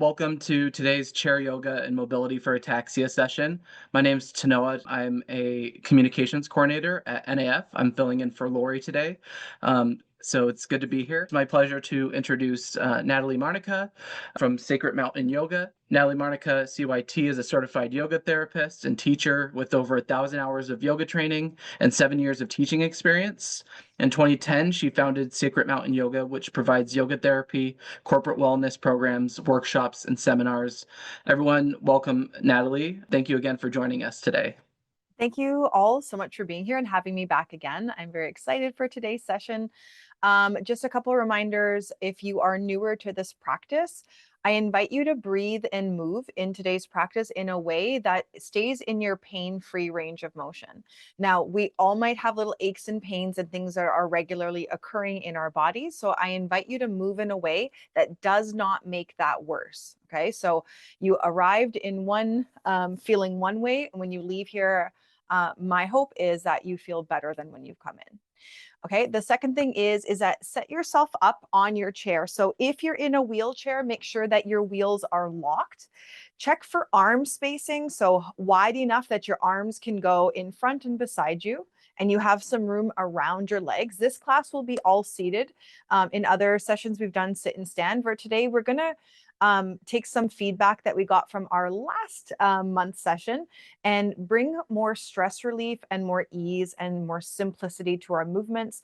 Welcome to today's chair yoga and mobility for ataxia session. My name's Tanoa. I'm a communications coordinator at NAF. I'm filling in for Lori today. So it's good to be here. It's my pleasure to introduce Natalie Marnica from Sacred Mountain Yoga. Natalie Marnica, CYT, is a certified yoga therapist and teacher with over 1,000 hours of yoga training and 7 years of teaching experience. In 2010, she founded Sacred Mountain Yoga, which provides yoga therapy, corporate wellness programs, workshops, and seminars. Everyone, welcome Natalie. Thank you again for joining us today. Thank you all so much for being here and having me back again. I'm very excited for today's session. Just a couple of reminders. If you are newer to this practice, I invite you to breathe and move in today's practice in a way that stays in your pain-free range of motion. Now, we all might have little aches and pains and things that are regularly occurring in our bodies. So I invite you to move in a way that does not make that worse. Okay, so you arrived in one feeling one way, and when you leave here, my hope is that you feel better than when you've come in. Okay, the second thing is that set yourself up on your chair. So if you're in a wheelchair, make sure that your wheels are locked. Check for arm spacing, so wide enough that your arms can go in front and beside you, and you have some room around your legs. This class will be all seated. In other sessions, we've done sit and stand. For today, we're gonna take some feedback that we got from our last month session and bring more stress relief and more ease and more simplicity to our movements.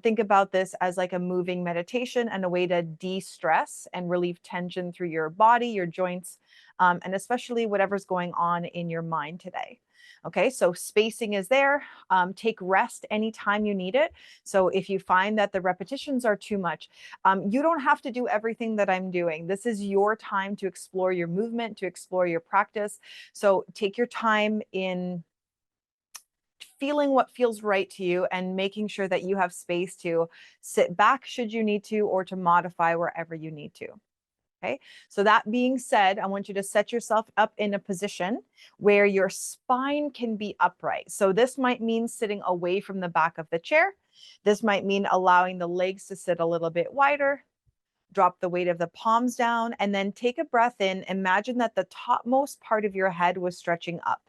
Think about this as like a moving meditation and a way to de-stress and relieve tension through your body, your joints, and especially whatever's going on in your mind today. Okay, so spacing is there. Take rest anytime you need it. So if you find that the repetitions are too much, you don't have to do everything that I'm doing. This is your time to explore your movement, to explore your practice. So take your time in feeling what feels right to you and making sure that you have space to sit back should you need to, or to modify wherever you need to. Okay, so that being said, I want you to set yourself up in a position where your spine can be upright. So this might mean sitting away from the back of the chair. This might mean allowing the legs to sit a little bit wider. Drop the weight of the palms down and then take a breath in. Imagine that the topmost part of your head was stretching up.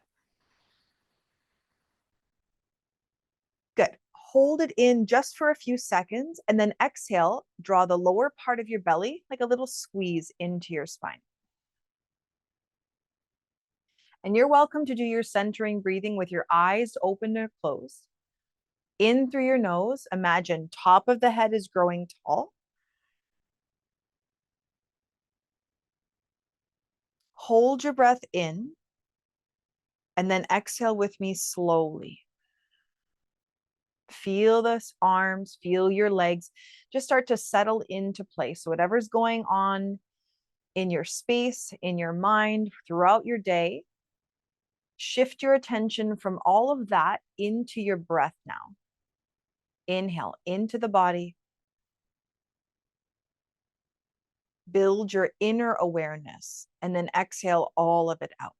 Good. Hold it in just for a few seconds and then exhale. Draw the lower part of your belly like a little squeeze into your spine. And you're welcome to do your centering breathing with your eyes open or closed. In through your nose, imagine top of the head is growing tall. Hold your breath in and then exhale with me slowly. Feel the arms, feel your legs, just start to settle into place. So whatever's going on in your space, in your mind throughout your day, shift your attention from all of that into your breath now. Inhale into the body. Build your inner awareness and then exhale all of it out.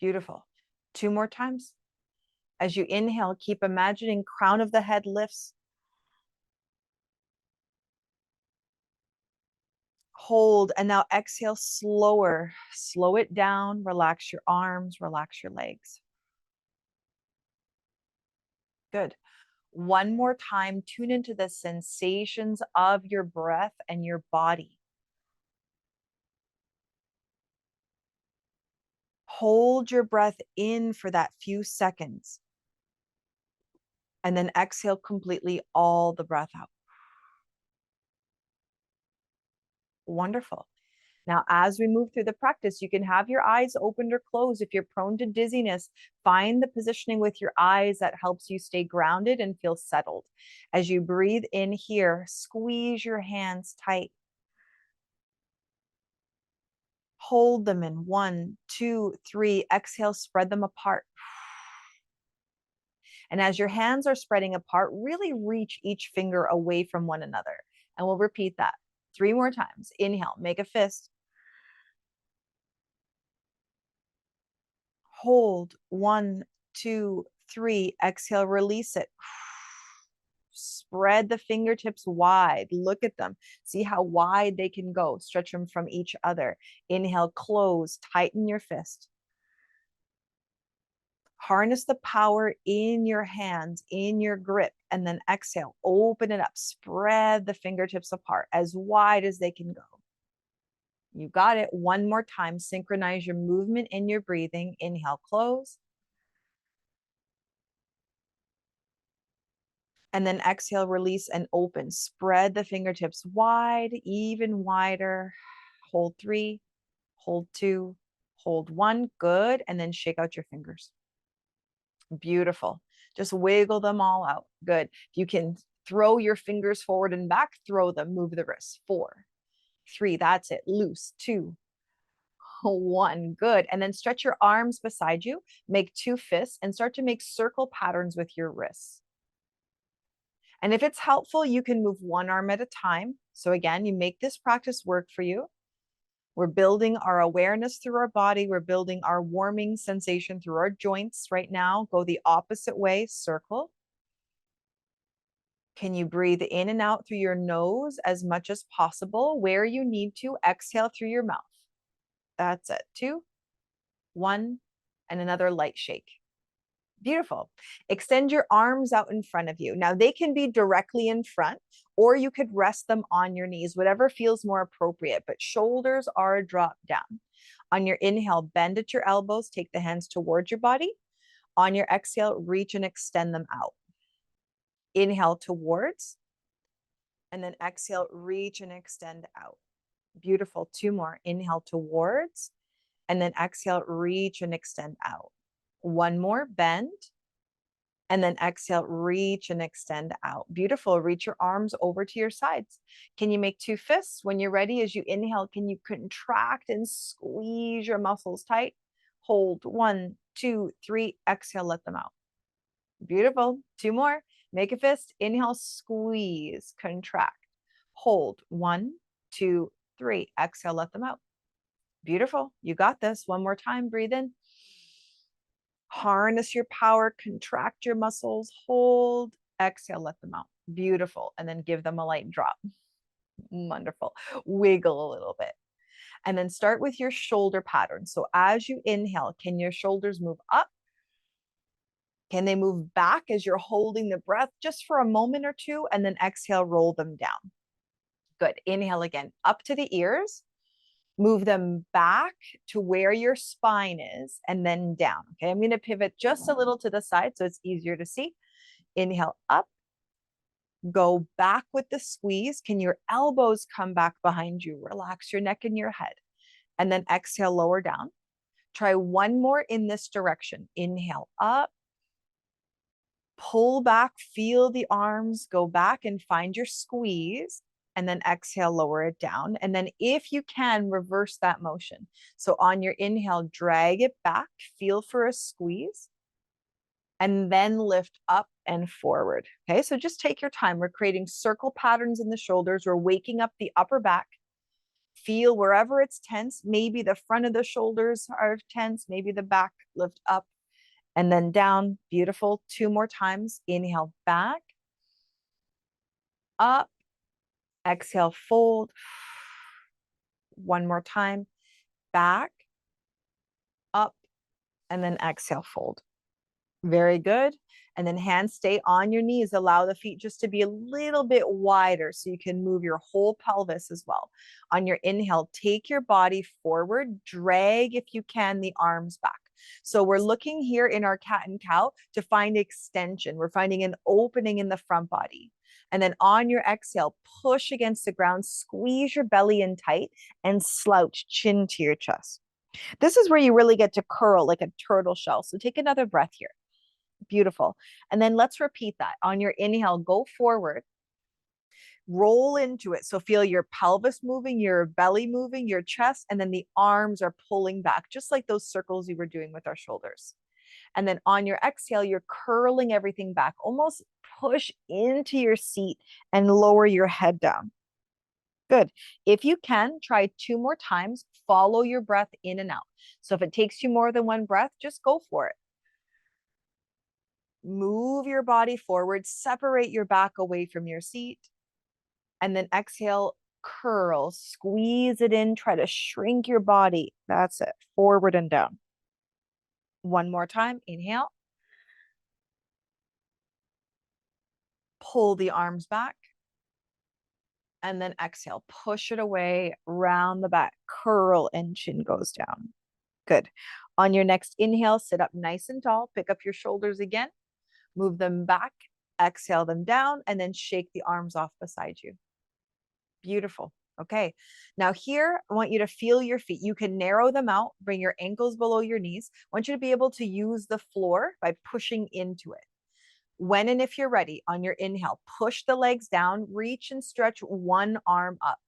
Beautiful. Two more times. As you inhale, keep imagining crown of the head lifts. Hold, and now exhale slower. Slow it down. Relax your arms, relax your legs. Good. One more time, tune into the sensations of your breath and your body. Hold your breath in for that few seconds. And then exhale completely all the breath out. Wonderful. Now, as we move through the practice, you can have your eyes opened or closed. If you're prone to dizziness, find the positioning with your eyes that helps you stay grounded and feel settled. As you breathe in here, squeeze your hands tight. Hold them in 1, 2, 3. Exhale, spread them apart. And as your hands are spreading apart, really reach each finger away from one another. And we'll repeat that 3 more times. Inhale, make a fist. Hold 1, 2, 3. Exhale, release it. Spread the fingertips wide. Look at them. See how wide they can go. Stretch them from each other. Inhale, close, tighten your fist. Harness the power in your hands, in your grip, and then exhale, open it up, spread the fingertips apart as wide as they can go. You got it. One more time, synchronize your movement and your breathing. Inhale, close. And then exhale, release and open. Spread the fingertips wide, even wider. Hold 3, hold 2, hold 1. Good. And then shake out your fingers. Beautiful. Just wiggle them all out. Good. If you can throw your fingers forward and back, throw them, move the wrists. 4, 3, that's it. Loose. 2, 1. Good. And then stretch your arms beside you. Make 2 fists and start to make circle patterns with your wrists. And if it's helpful, you can move one arm at a time. So again, you make this practice work for you. We're building our awareness through our body. We're building our warming sensation through our joints right now. Go the opposite way, circle. Can you breathe in and out through your nose as much as possible? Where you need to, exhale through your mouth. That's it. 2, 1, and another light shake. Beautiful. Extend your arms out in front of you. Now they can be directly in front, or you could rest them on your knees, whatever feels more appropriate, but shoulders are dropped down. On your inhale, bend at your elbows, take the hands towards your body. On your exhale, reach and extend them out. Inhale towards, and then exhale, reach and extend out. Beautiful. 2 more. Inhale towards, and then exhale, reach and extend out. 1 more, bend, and then exhale, reach and extend out. Beautiful. Reach your arms over to your sides. Can you make 2 fists? When you're ready, as you inhale, can you contract and squeeze your muscles tight? Hold. 1, 2, 3. Exhale, let them out. Beautiful. 2 more. Make a fist. Inhale, squeeze, contract. Hold. 1, 2, 3. Exhale, let them out. Beautiful. You got this. 1 more time. Breathe in. Harness your power, contract your muscles, hold, exhale, let them out. Beautiful. And then give them a light drop. Wonderful. Wiggle a little bit. And then start with your shoulder pattern. So as you inhale, can your shoulders move up? Can they move back as you're holding the breath just for a moment or 2? And then exhale, roll them down. Good. Inhale again, up to the ears. Move them back to where your spine is and then down. Okay, I'm going to pivot just a little to the side so it's easier to see. Inhale up, go back with the squeeze. Can your elbows come back behind you? Relax your neck and your head. And then exhale, lower down. Try 1 more in this direction. Inhale up, pull back, feel the arms, go back and find your squeeze. And then exhale, lower it down. And then if you can, reverse that motion. So on your inhale, drag it back, feel for a squeeze, and then lift up and forward. Okay, so just take your time. We're creating circle patterns in the shoulders. We're waking up the upper back. Feel wherever it's tense. Maybe the front of the shoulders are tense, maybe the back, lift up and then down. Beautiful. 2 more times. Inhale back, up. Exhale, fold. 1 more time. Back, up, and then exhale, fold. Very good. And then hands stay on your knees. Allow the feet just to be a little bit wider so you can move your whole pelvis as well. On your inhale, take your body forward. Drag, if you can, the arms back. So we're looking here in our cat and cow to find extension. We're finding an opening in the front body. And then on your exhale, push against the ground, squeeze your belly in tight, and slouch chin to your chest. This is where you really get to curl like a turtle shell. So take another breath here. Beautiful. And then let's repeat that. On your inhale, go forward, roll into it. So feel your pelvis moving, your belly moving, your chest, and then the arms are pulling back, just like those circles you were doing with our shoulders. And then on your exhale, you're curling everything back, almost push into your seat and lower your head down. Good. If you can, try 2 more times. Follow your breath in and out. So if it takes you more than 1 breath, just go for it. Move your body forward, separate your back away from your seat, and then exhale, curl, squeeze it in, try to shrink your body. That's it, forward and down. One more time, inhale, pull the arms back, and then exhale, push it away, round the back, curl, and chin goes down. Good. On your next inhale, sit up nice and tall, pick up your shoulders again, move them back, exhale them down, and then shake the arms off beside you. Beautiful. Okay. Now here, I want you to feel your feet. You can narrow them out, bring your ankles below your knees. I want you to be able to use the floor by pushing into it. When and if you're ready, on your inhale, push the legs down, reach and stretch one arm up.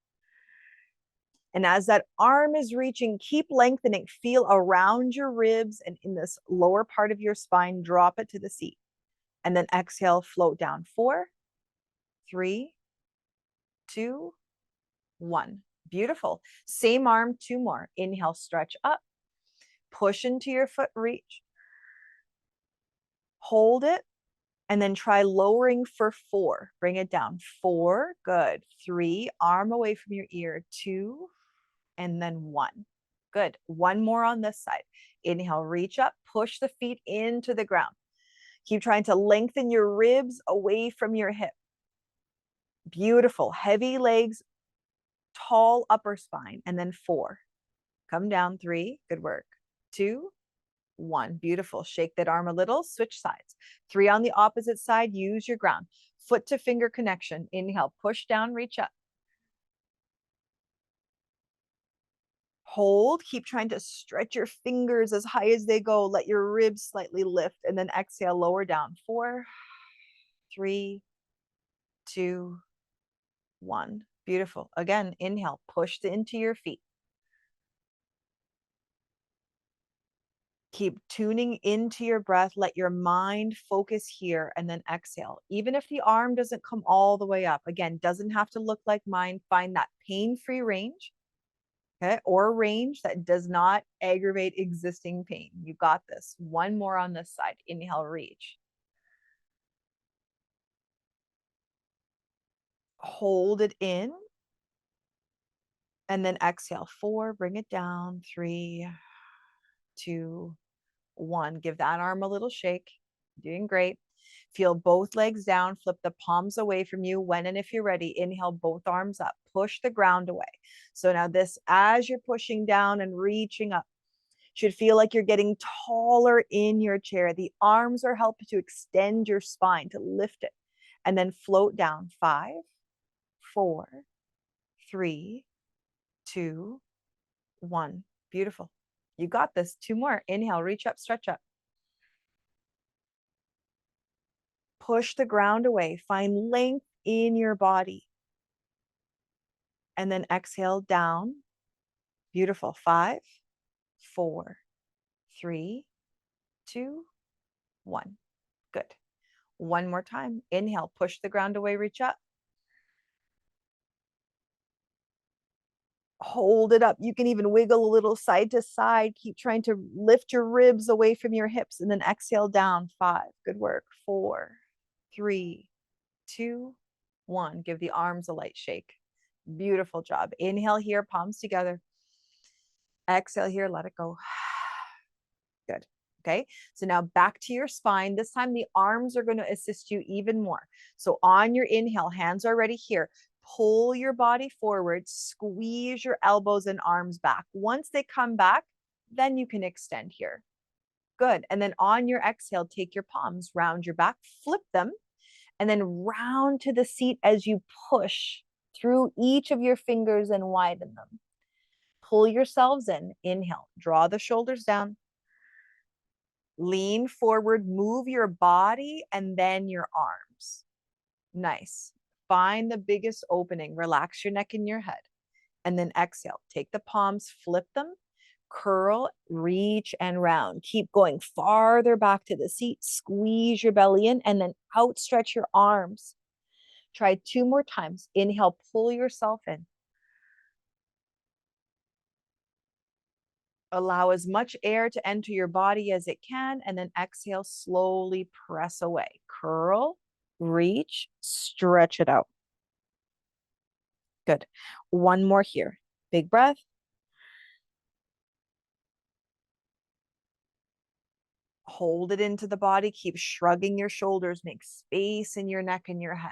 And as that arm is reaching, keep lengthening. Feel around your ribs and in this lower part of your spine, drop it to the seat. And then exhale, float down. 4, 3, 2, 1. Beautiful. Same arm, 2 more. Inhale, stretch up. Push into your foot reach. Hold it. And then try lowering for 4. Bring it down. 4. Good. 3. Arm away from your ear. 2. And then 1. Good. One more on this side. Inhale, reach up. Push the feet into the ground. Keep trying to lengthen your ribs away from your hip. Beautiful. Heavy legs, tall upper spine. And then 4. Come down. 3. Good work. 2. 1. Beautiful. Shake that arm a little. Switch sides. 3 on the opposite side. Use your ground. Foot to finger connection. Inhale. Push down. Reach up. Hold. Keep trying to stretch your fingers as high as they go. Let your ribs slightly lift. And then exhale. Lower down. 4, 3, 2, 1. Beautiful. Again, inhale. Push into your feet. Keep tuning into your breath. Let your mind focus here and then exhale. Even if the arm doesn't come all the way up, again, doesn't have to look like mine. Find that pain-free range, okay, or range that does not aggravate existing pain. You got this. One more on this side. Inhale, reach. Hold it in. And then exhale. 4, bring it down. 3, 2, 1. Give that arm a little shake. Doing great. Feel both legs down. Flip the palms away from you. When and if you're ready, inhale both arms up. Push the ground away. So now this, as you're pushing down and reaching up, should feel like you're getting taller in your chair. The arms are helping to extend your spine, to lift it. And then float down. 5, 4, 3, 2, 1. Beautiful. You got this. 2 more. Inhale, reach up, stretch up. Push the ground away. Find length in your body. And then exhale down. Beautiful. 5, 4, 3, 2, 1. Good. One more time. Inhale, push the ground away, reach up. Hold it up. You can even wiggle a little side to side. Keep trying to lift your ribs away from your hips and then exhale down. 5. Good work. 4, 3, 2, 1. Give the arms a light shake. Beautiful job. Inhale here, palms together. Exhale here, let it go. Good. Okay. So now back to your spine. This time the arms are going to assist you even more. So on your inhale, hands are already here. Pull your body forward, squeeze your elbows and arms back. Once they come back, then you can extend here. Good. And then on your exhale, take your palms, round your back, flip them, and then round to the seat as you push through each of your fingers and widen them. Pull yourselves in. Inhale, draw the shoulders down. Lean forward, move your body and then your arms. Nice. Find the biggest opening. Relax your neck and your head. And then exhale. Take the palms, flip them, curl, reach, and round. Keep going farther back to the seat. Squeeze your belly in and then outstretch your arms. Try 2 more times. Inhale, pull yourself in. Allow as much air to enter your body as it can, and then exhale, slowly press away. Curl, reach, stretch it out. Good. One more here. Big breath. Hold it into the body. Keep shrugging your shoulders. Make space in your neck and your head.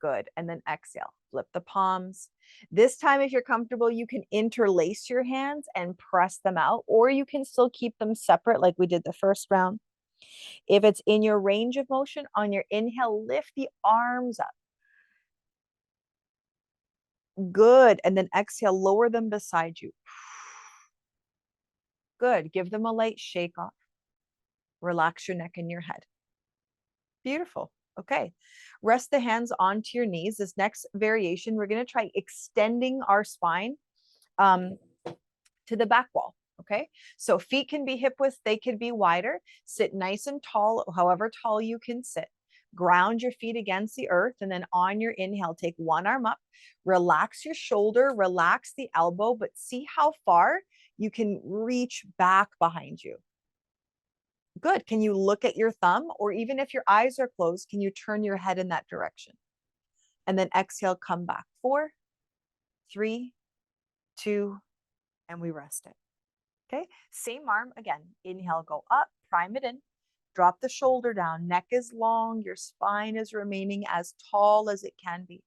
Good. And then exhale. Flip the palms. This time, if you're comfortable, you can interlace your hands and press them out, or you can still keep them separate like we did the first round. If it's in your range of motion, on your inhale, lift the arms up. Good. And then exhale, lower them beside you. Good. Give them a light shake off. Relax your neck and your head. Beautiful. Okay. Rest the hands onto your knees. This next variation, we're going to try extending our spine to the back wall. Okay. So feet can be hip width, they could be wider. Sit nice and tall, however tall you can sit. Ground your feet against the earth. And then on your inhale, take one arm up, relax your shoulder, relax the elbow, but see how far you can reach back behind you. Good. Can you look at your thumb? Or even if your eyes are closed, can you turn your head in that direction? And then exhale, come back. 4, 3, 2, and we rest it. Okay. Same arm again. Inhale, go up, prime it in. Drop the shoulder down. Neck is long. Your spine is remaining as tall as it can be.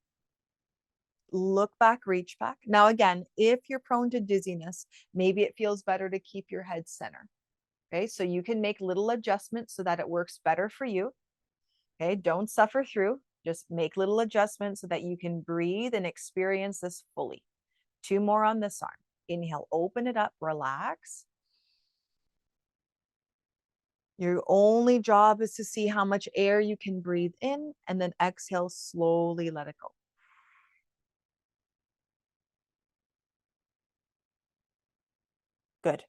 Look back, reach back. Now, again, if you're prone to dizziness, maybe it feels better to keep your head center. Okay, so you can make little adjustments so that it works better for you. Okay, don't suffer through. Just make little adjustments so that you can breathe and experience this fully. 2 more on this arm. Inhale, open it up, relax. Your only job is to see how much air you can breathe in, and then exhale, slowly let it go. Good.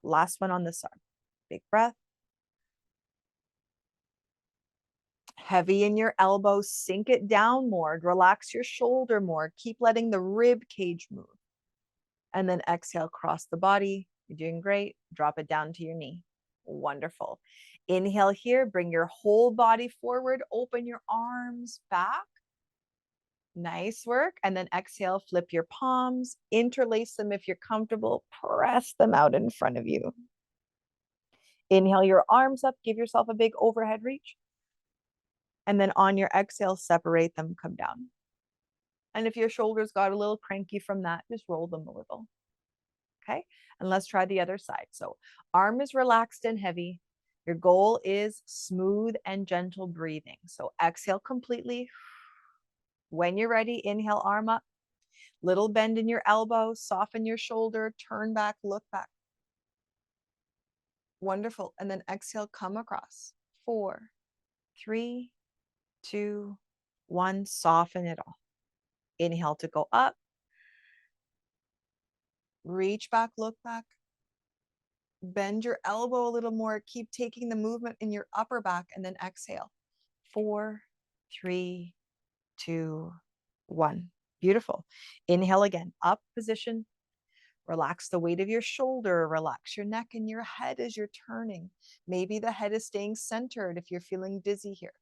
Last one on this arm. Big breath. Heavy in your elbows, sink it down more, relax your shoulder more, keep letting the rib cage move. And then exhale, cross the body. You're doing great. Drop it down to your knee. Wonderful. Inhale here, bring your whole body forward, open your arms back. Nice work. And then exhale, flip your palms, interlace them if you're comfortable, press them out in front of you. Inhale your arms up, give yourself a big overhead reach. And then on your exhale, separate them, come down. And if your shoulders got a little cranky from that, just roll them a little. Okay. And let's try the other side. So arm is relaxed and heavy. Your goal is smooth and gentle breathing. So exhale completely. When you're ready, inhale, arm up. Little bend in your elbow, soften your shoulder, turn back, look back. Wonderful. And then exhale, come across. 4, 3, 2, 1. Soften it all. Inhale to go up. Reach back, look back. Bend your elbow a little more. Keep taking the movement in your upper back, and then exhale. 4, 3, 2, 1. Beautiful. Inhale again, up position. Relax the weight of your shoulder. Relax your neck and your head as you're turning. Maybe the head is staying centered if you're feeling dizzy here.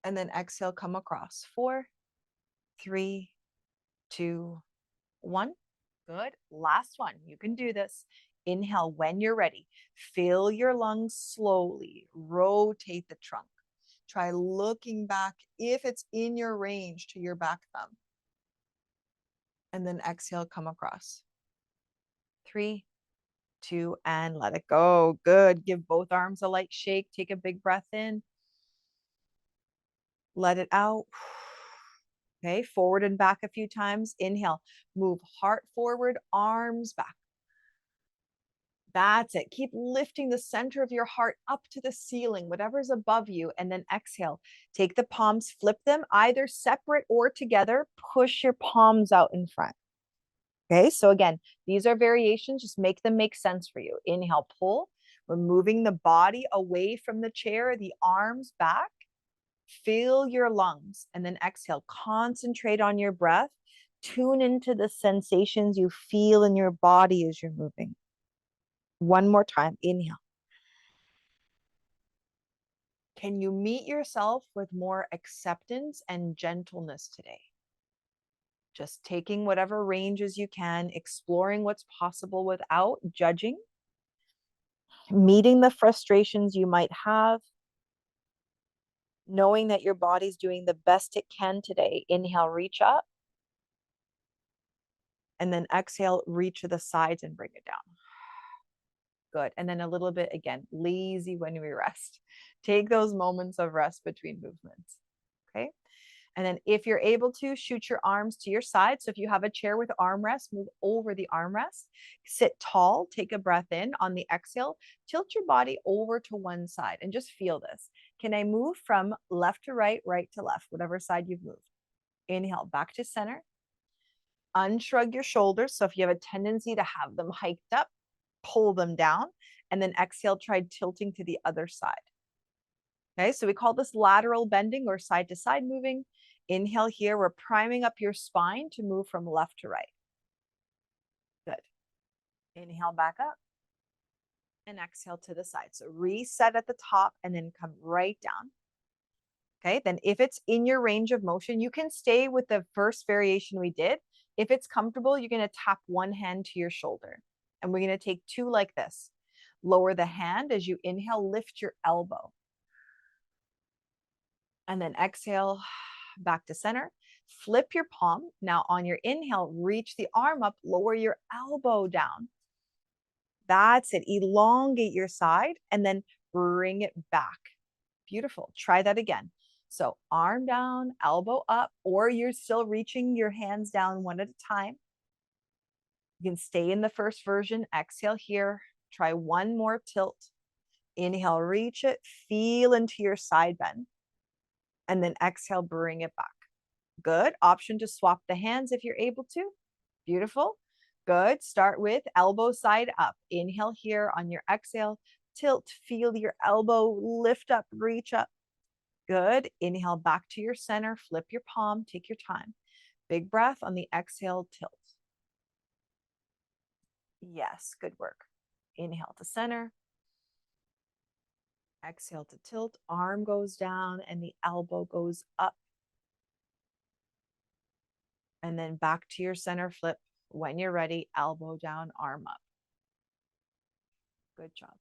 And then exhale, come across. 4, 3, 2, 1. Good. Last one. You can do this. Inhale when you're ready. Fill your lungs slowly. Rotate the trunk. Try looking back if it's in your range to your back thumb. And then exhale, come across. 3, 2, and let it go. Good. Give both arms a light shake. Take a big breath in. Let it out. Okay, forward and back a few times. Inhale, move heart forward, arms back. That's it. Keep lifting the center of your heart up to the ceiling, whatever's above you. And then exhale. Take the palms, flip them either separate or together. Push your palms out in front. Okay, so again, these are variations. Just make them make sense for you. Inhale, pull. We're moving the body away from the chair, the arms back. Fill your lungs. And then exhale. Concentrate on your breath tune into the sensations you feel in your body as you're moving. One more time, inhale. Can you meet yourself with more acceptance and gentleness today? Just taking whatever ranges you can, exploring what's possible without judging, meeting the frustrations you might have, knowing that your body's doing the best it can today. Inhale, reach up. And then exhale, reach to the sides and bring it down. Good. And then a little bit again, lazy when we rest. Take those moments of rest between movements. Okay. And then if you're able to, shoot your arms to your side. So if you have a chair with armrest, move over the armrest, sit tall, take a breath in. On the exhale, tilt your body over to one side and just feel this. Can I move from left to right, right to left, whatever side you've moved? Inhale, back to center. Unshrug your shoulders. So if you have a tendency to have them hiked up, pull them down, and then exhale, try tilting to the other side. Okay, so we call this lateral bending or side to side moving. Inhale here, we're priming up your spine to move from left to right. Good. Inhale back up and exhale to the side. So reset at the top and then come right down. Okay, then if it's in your range of motion, you can stay with the first variation we did. If it's comfortable, you're going to tap one hand to your shoulder. And we're going to take two like this. Lower the hand as you inhale, lift your elbow. And then exhale back to center. Flip your palm. Now on your inhale, reach the arm up, lower your elbow down. That's it. Elongate your side and then bring it back. Beautiful. Try that again. So arm down, elbow up, or you're still reaching your hands down one at a time. You can stay in the first version. Exhale here. Try one more tilt. Inhale, reach it. Feel into your side bend. And then exhale, bring it back. Good. Option to swap the hands if you're able to. Beautiful. Good. Start with elbow side up. Inhale here on your exhale. Tilt. Feel your elbow. Lift up. Reach up. Good. Inhale back to your center. Flip your palm. Take your time. Big breath on the exhale. Tilt. Yes. Good work. Inhale to center. Exhale to tilt. Arm goes down and the elbow goes up. And then back to your center flip. When you're ready, elbow down, arm up. Good job.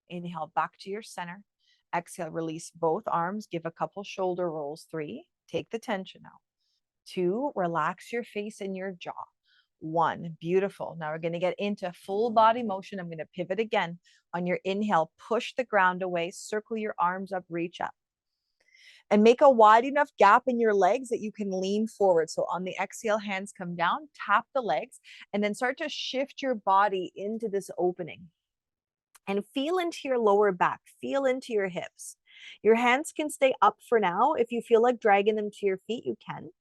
Inhale back to your center. Exhale, release both arms. Give a couple shoulder rolls. 3, take the tension out. 2, relax your face and your jaw. 1, beautiful. Now we're going to get into full body motion. I'm going to pivot again. On your inhale, push the ground away, circle your arms up, reach up. And make a wide enough gap in your legs that you can lean forward. So on the exhale, hands come down, tap the legs, and then start to shift your body into this opening. And feel into your lower back, feel into your hips. Your hands can stay up for now. If you feel like dragging them to your feet, you can.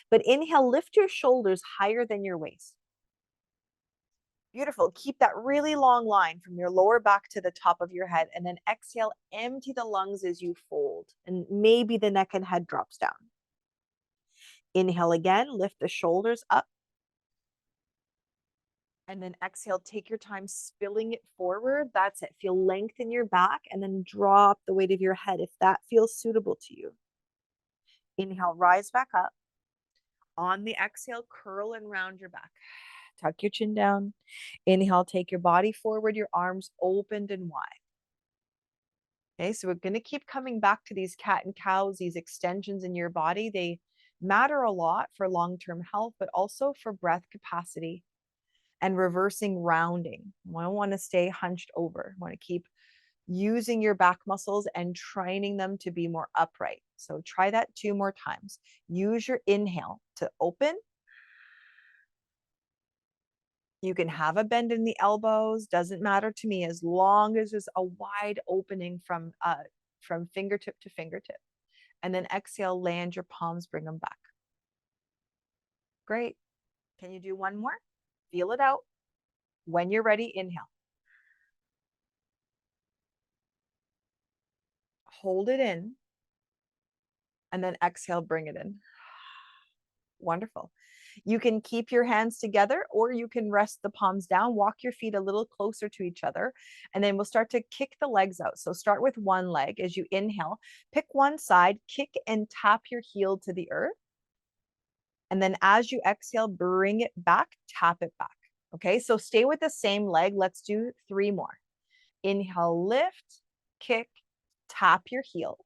But inhale, lift your shoulders higher than your waist. Beautiful. Keep that really long line from your lower back to the top of your head. And then exhale, empty the lungs as you fold. And maybe the neck and head drops down. Inhale again, lift the shoulders up. And then exhale, take your time spilling it forward. That's it. Feel length in your back and then drop the weight of your head if that feels suitable to you. Inhale, rise back up. On the exhale, curl and round your back. Tuck your chin down. Inhale, take your body forward, your arms opened and wide. Okay, so we're going to keep coming back to these cat and cows, these extensions in your body. They matter a lot for long-term health, but also for breath capacity and reversing rounding. I want to stay hunched over. I want to keep using your back muscles and training them to be more upright. So try that 2 more times. Use your inhale to open. You can have a bend in the elbows, doesn't matter to me as long as there's a wide opening from fingertip to fingertip. And then exhale, land your palms, bring them back. Great. Can you do one more? Feel it out. When you're ready, inhale. Hold it in. And then exhale, bring it in. Wonderful. You can keep your hands together or you can rest the palms down, walk your feet a little closer to each other, and then we'll start to kick the legs out. So start with one leg as you inhale, pick one side, kick and tap your heel to the earth. And then as you exhale, bring it back, tap it back. Okay, so stay with the same leg. Let's do 3 more. Inhale, lift, kick, tap your heel.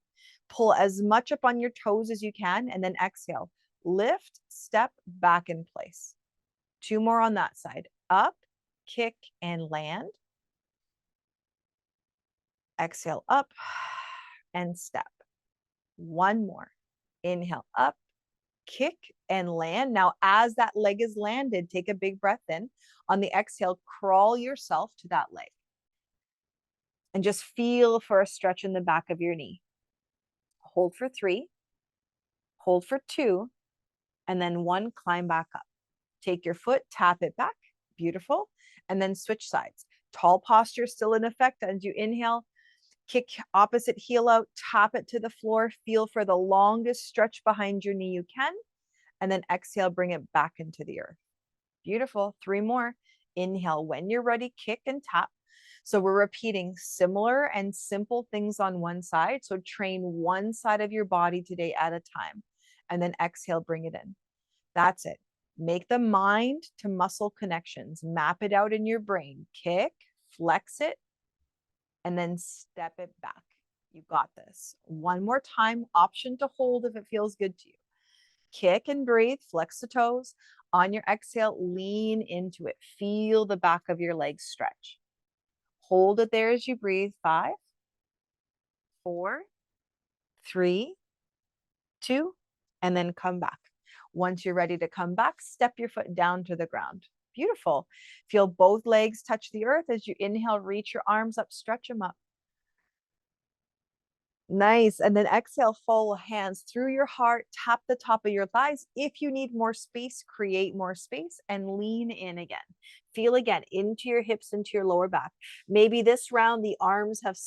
Pull as much up on your toes as you can, and then exhale. Lift, step, back in place. 2 more on that side. Up, kick, and land. Exhale, up, and step. 1 more. Inhale, up, kick, and land. Now, as that leg is landed, take a big breath in. On the exhale, crawl yourself to that leg. And just feel for a stretch in the back of your knee. Hold for 3, hold for 2, and then 1, climb back up. Take your foot, tap it back. Beautiful. And then switch sides. Tall posture still in effect as you inhale. Kick opposite heel out, tap it to the floor. Feel for the longest stretch behind your knee you can. And then exhale, bring it back into the earth. Beautiful. 3 more. Inhale. When you're ready, kick and tap. So we're repeating similar and simple things on one side. So train one side of your body today at a time. And then exhale, bring it in. That's it. Make the mind to muscle connections. Map it out in your brain. Kick, flex it, and then step it back. You got this. 1 more time. Option to hold if it feels good to you. Kick and breathe. Flex the toes. On your exhale, lean into it. Feel the back of your legs stretch. Hold it there as you breathe. 5, 4, 3, 2, and then come back. Once you're ready to come back, step your foot down to the ground. Beautiful. Feel both legs touch the earth as you inhale, reach your arms up, stretch them up. Nice. And then exhale, follow hands through your heart, tap the top of your thighs. If you need more space, create more space and lean in again. Feel again into your hips, into your lower back. Maybe this round the arms have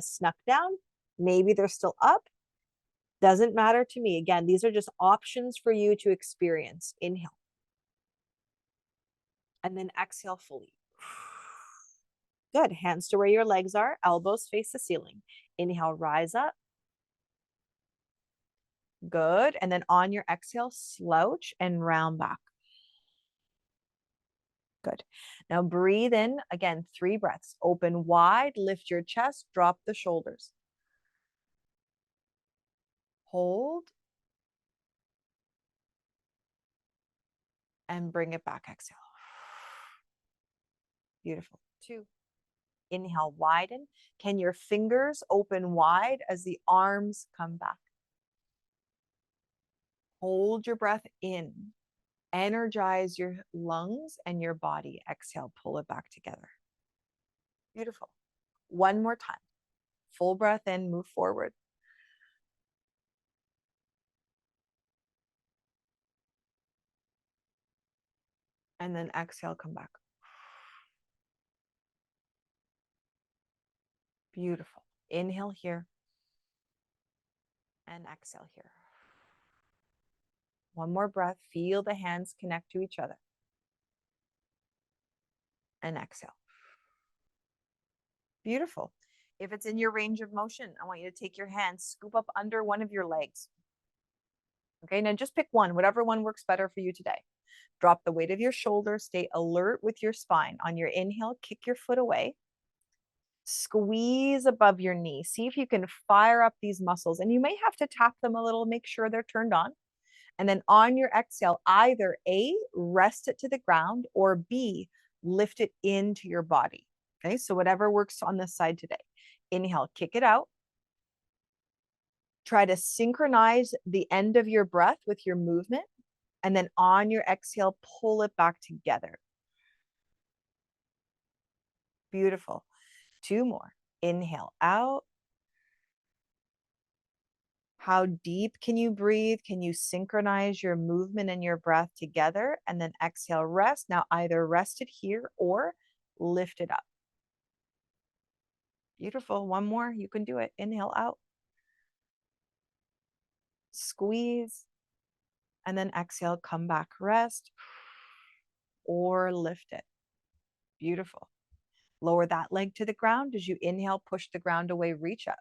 snuck down. Maybe they're still up. Doesn't matter to me. Again, these are just options for you to experience. Inhale. And then exhale fully. Good. Hands to where your legs are. Elbows face the ceiling. Inhale, rise up. Good. And then on your exhale, slouch and round back. Good. Now breathe in. Again, 3 breaths. Open wide, lift your chest, drop the shoulders. Hold. And bring it back. Exhale. Beautiful. 2. Inhale, widen. Can your fingers open wide as the arms come back? Hold your breath in. Energize your lungs and your body. Exhale, pull it back together. Beautiful. 1 more time. Full breath in, move forward. And then exhale, come back. Beautiful. Inhale here. And exhale here. 1 more breath. Feel the hands connect to each other. And exhale. Beautiful. If it's in your range of motion, I want you to take your hands, scoop up under one of your legs. Okay, now just pick one, whatever one works better for you today. Drop the weight of your shoulders. Stay alert with your spine. On your inhale, kick your foot away. Squeeze above your knee. See if you can fire up these muscles. And you may have to tap them a little, make sure they're turned on. And then on your exhale, either A, rest it to the ground, or B, lift it into your body. Okay, so whatever works on this side today. Inhale, kick it out. Try to synchronize the end of your breath with your movement. And then on your exhale, pull it back together. Beautiful. 2 more. Inhale out. How deep can you breathe? Can you synchronize your movement and your breath together? And then exhale, rest. Now either rest it here or lift it up. Beautiful. 1 more. You can do it. Inhale out. Squeeze. And then exhale, come back, rest, or lift it. Beautiful. Lower that leg to the ground. As you inhale, push the ground away, reach up.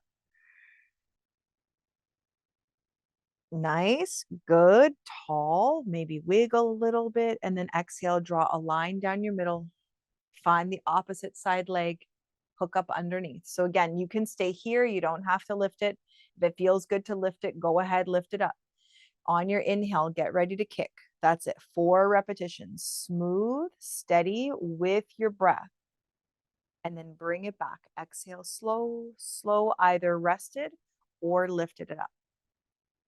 Nice, good, tall, maybe wiggle a little bit, and then exhale, draw a line down your middle. Find the opposite side leg, hook up underneath. So again, you can stay here. You don't have to lift it. If it feels good to lift it, go ahead, lift it up. On your inhale, get ready to kick. That's it. 4 repetitions. Smooth, steady with your breath. And then bring it back. Exhale, slow, slow, either rested or lifted it up.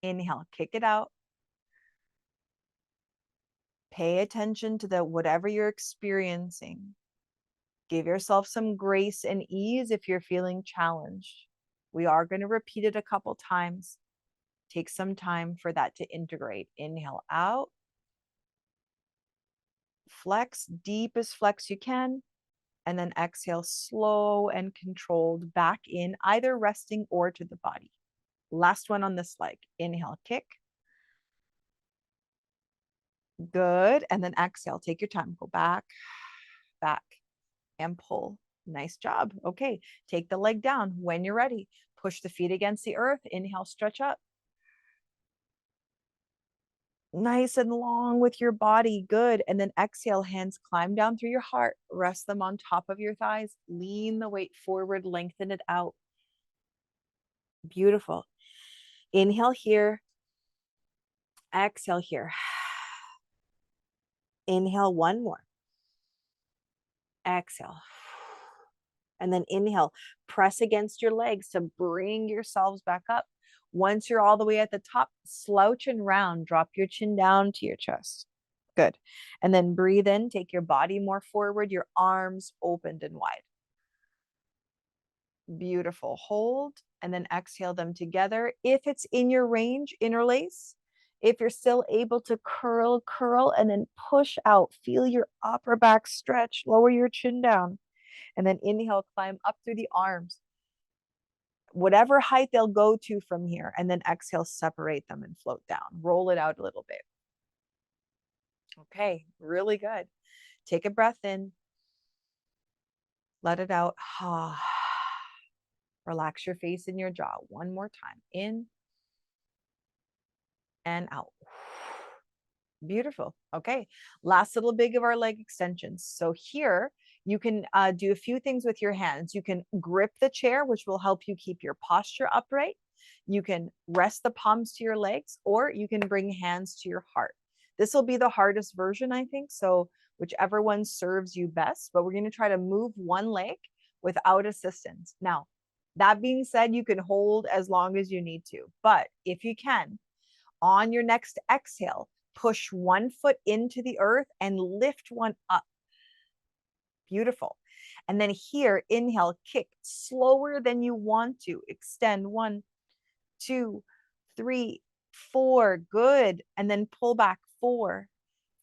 Inhale, kick it out. Pay attention to whatever you're experiencing. Give yourself some grace and ease if you're feeling challenged. We are going to repeat it a couple times. Take some time for that to integrate. Inhale out. Flex, deepest flex you can. And then exhale, slow and controlled back in, either resting or to the body. Last one on this leg. Inhale, kick. Good. And then exhale, take your time. Go back, back, and pull. Nice job. Okay. Take the leg down when you're ready. Push the feet against the earth. Inhale, stretch up. Nice and long with your body. Good. And then exhale, hands climb down through your heart. Rest them on top of your thighs. Lean the weight forward, lengthen it out. Beautiful. Inhale here. Exhale here. Inhale one more. Exhale. And then inhale. Press against your legs to bring yourselves back up. Once you're all the way at the top, slouch and round. Drop your chin down to your chest. Good. And then breathe in. Take your body more forward. Your arms opened and wide. Beautiful. Hold and then exhale them together. If it's in your range, interlace. If you're still able to curl, curl, and then push out. Feel your upper back stretch. Lower your chin down. And then inhale, climb up through the arms. Whatever height they'll go to from here. And then exhale, separate them and float down. Roll it out a little bit. Okay, really good. Take a breath in. Let it out. Relax your face and your jaw. One more time. In and out. Beautiful. Okay. Last little bit of our leg extensions. So here you can do a few things with your hands. You can grip the chair, which will help you keep your posture upright. You can rest the palms to your legs, or you can bring hands to your heart. This will be the hardest version, I think. So whichever one serves you best, but we're going to try to move one leg without assistance. Now, that being said, you can hold as long as you need to, but if you can, on your next exhale, push one foot into the earth and lift one up. Beautiful. And then here, inhale, kick slower than you want to. Extend 1, 2, 3, 4. Good. And then pull back 4,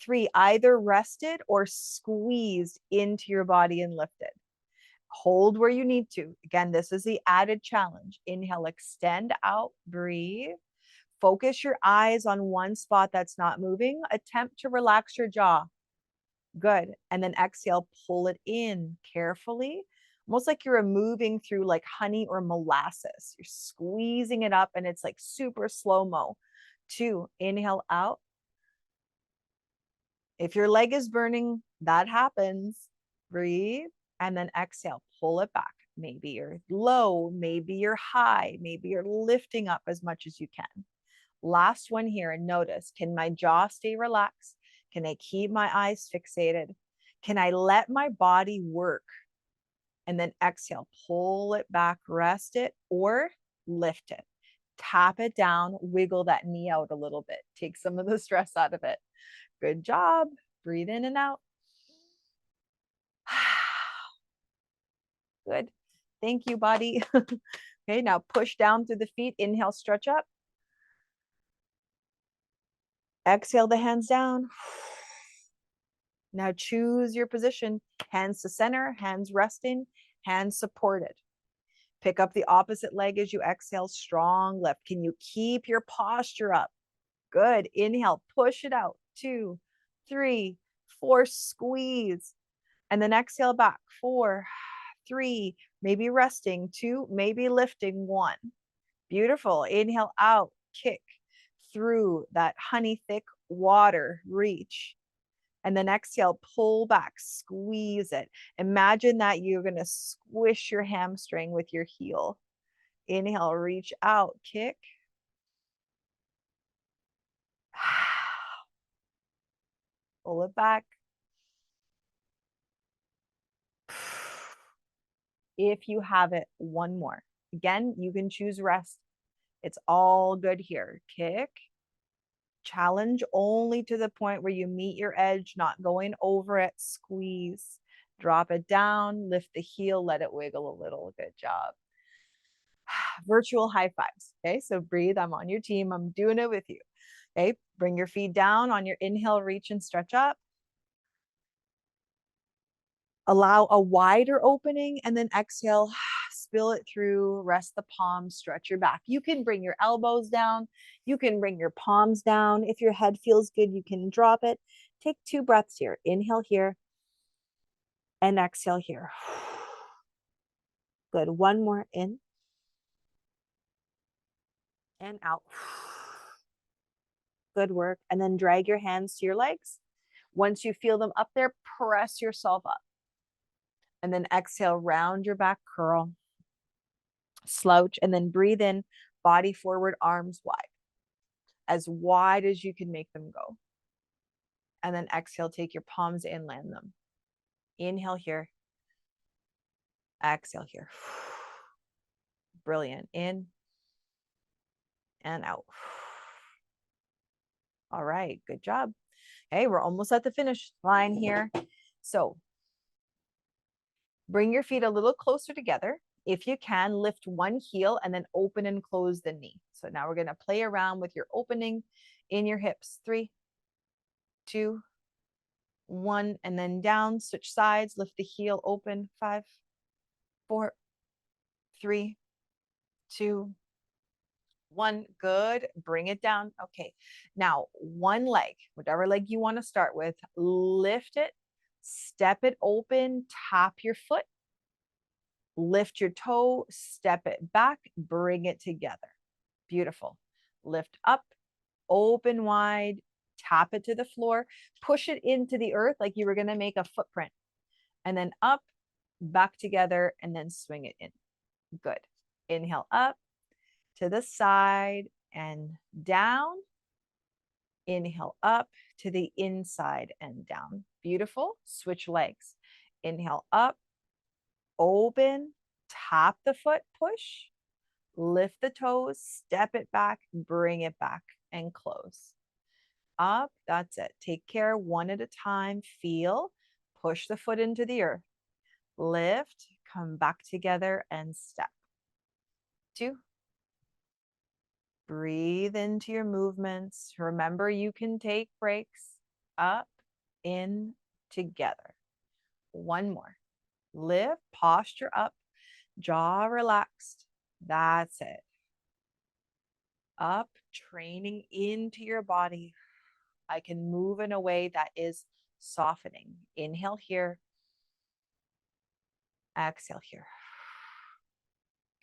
3. Either rested or squeezed into your body and lifted. Hold where you need to. Again, this is the added challenge. Inhale, extend out, breathe. Focus your eyes on one spot that's not moving. Attempt to relax your jaw. Good. And then exhale, pull it in carefully, almost like you're moving through like honey or molasses. You're squeezing it up and it's like super slow-mo. 2, inhale out. If your leg is burning, that happens. Breathe. And then exhale, pull it back. Maybe you're low, maybe you're high, maybe you're lifting up as much as you can. Last one here, and notice, can my jaw stay relaxed? Can I keep my eyes fixated? Can I let my body work? And then exhale, pull it back, rest it, or lift it. Tap it down, wiggle that knee out a little bit. Take some of the stress out of it. Good job. Breathe in and out. Good. Thank you, body. Okay, now push down through the feet. Inhale, stretch up. Exhale the hands down. Now choose your position. Hands to center, hands resting, hands supported. Pick up the opposite leg as you exhale, strong lift. Can you keep your posture up? Good. Inhale, push it out. 2, 3, 4, squeeze. And then exhale back. 4, 3, maybe resting. 2, maybe lifting. 1. Beautiful. Inhale out, kick through that honey thick water, reach. And then exhale, pull back, squeeze it. Imagine that you're going to squish your hamstring with your heel. Inhale, reach out, kick. Pull it back. If you have it, one more. Again, you can choose rest. It's all good here. Kick. Challenge only to the point where you meet your edge, not going over it. Squeeze. Drop it down, lift the heel, let it wiggle a little. Good job. Virtual high fives. Okay, so breathe. I'm on your team. I'm doing it with you. Okay, bring your feet down on your inhale, reach and stretch up. Allow a wider opening and then exhale, spill it through, rest the palms, stretch your back. You can bring your elbows down. You can bring your palms down. If your head feels good, you can drop it. Take 2 breaths here. Inhale here and exhale here. Good. One more in and out. Good work. And then drag your hands to your legs. Once you feel them up there, press yourself up. And then exhale, round your back, curl, slouch, and then breathe in, body forward, arms wide as you can make them go. And then exhale, take your palms and land them. Inhale here. Exhale here. Brilliant. In and out. All right, good job. Okay, we're almost at the finish line here. So bring your feet a little closer together. If you can, lift one heel and then open and close the knee. So now we're going to play around with your opening in your hips. 3, 2, 1, and then down. Switch sides. Lift the heel, open. 5, 4, 3, 2, 1. Good. Bring it down. Okay. Now, one leg, whatever leg you want to start with, lift it, step it open, tap your foot, lift your toe, step it back, bring it together. Beautiful. Lift up, open wide, tap it to the floor, push it into the earth like you were going to make a footprint, and then up, back together, and then swing it in. Good. Inhale up to the side and down. Inhale up to the inside and down. Beautiful. Switch legs. Inhale up, open, tap the foot, push, lift the toes, step it back, bring it back, and close. Up, that's it. Take care one at a time. Feel, push the foot into the earth. Lift, come back together and step. 2. Breathe into your movements. Remember, you can take breaks. Up, in, together. 1 more. Lift, posture up, jaw relaxed. That's it. Up, training into your body. I can move in a way that is softening. Inhale here. Exhale here.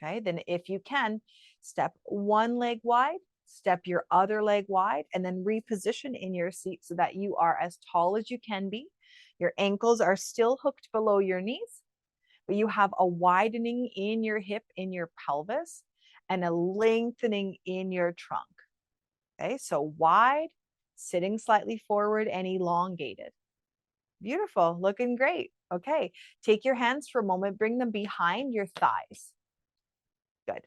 Okay, then if you can, step one leg wide, step your other leg wide, and then reposition in your seat so that you are as tall as you can be. Your ankles are still hooked below your knees, but you have a widening in your hip, in your pelvis, and a lengthening in your trunk. Okay, so wide, sitting slightly forward, and elongated. Beautiful, looking great. Okay, take your hands for a moment, bring them behind your thighs. Good.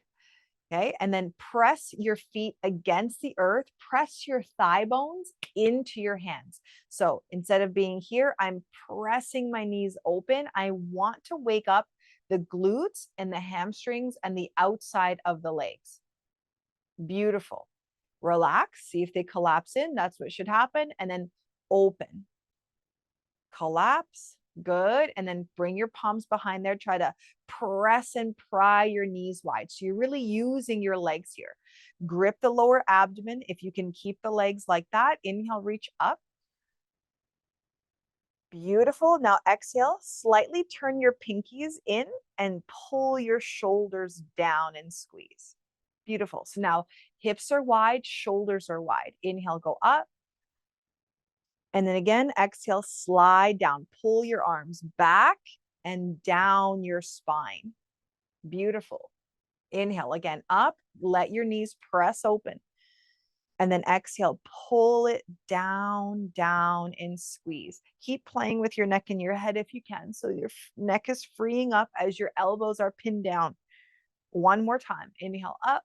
Okay, and then press your feet against the earth, press your thigh bones into your hands. So instead of being here, I'm pressing my knees open. I want to wake up the glutes and the hamstrings and the outside of the legs. Beautiful. Relax, see if they collapse in. That's what should happen. And then open. Collapse. Good. And then bring your palms behind there. Try to press and pry your knees wide. So you're really using your legs here. Grip the lower abdomen. If you can keep the legs like that, inhale, reach up. Beautiful. Now exhale, slightly turn your pinkies in and pull your shoulders down and squeeze. Beautiful. So now hips are wide, shoulders are wide. Inhale, go up. And then again, exhale, slide down. Pull your arms back and down your spine. Beautiful. Inhale again, up. Let your knees press open. And then exhale, pull it down, down, and squeeze. Keep playing with your neck and your head if you can. So your neck is freeing up as your elbows are pinned down. One more time. Inhale up.